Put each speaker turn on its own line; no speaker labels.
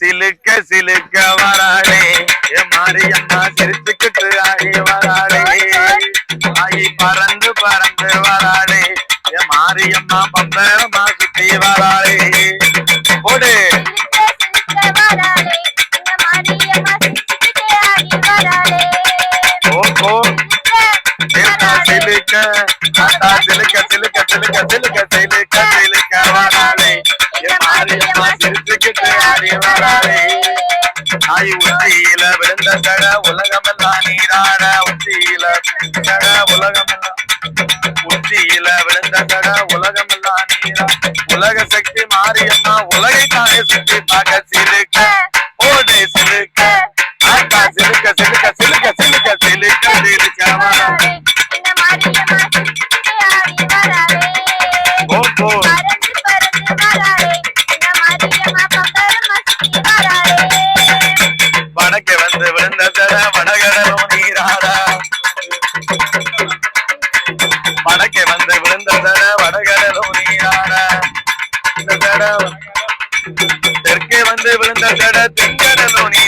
சிலுக்க சிலுக்க வராளே என் மாரியம்மா சிரிச்சுக்கிட்டு ஆடி வராளே ஆகி பறந்து பறந்து வராளே என் மாரியம்மா பம்பரமா சுத்தி வராளே போடு சிலுக்க சிலுக்க சிலுக்க சிலுக்க சிலுக்க சிலுக்க சிலுக்க வராளே என் மாரியம்மா சிரிச்சுக்கிட்டு ஆடி வராளே ஆய் உச்சியில விழுந்த தட உலகமெல்லாம் நீராட உச்சியில தட உலகமெல்லாம் உச்சியில விழுந்த தட உலகமெல்லாம் நீரா உலக சக்தி மாரியம்மா உலகை தானே சுற்றி பார்க்க சிலுக்க ஓடே சிலுக்க ஆட்டா சிலுக்க சிலுக்க சிலுக்க சிலுக்க சிலுக்க சிலுக்க வராளே வடக்கு வந்து விழுந்த தட வடகடலும் நீராடா வடக்கு வந்து விழுந்த தட வடகடலும் நீராடா இந்த தட தெற்கே வந்து விழுந்த தட தென்கடலும் நீ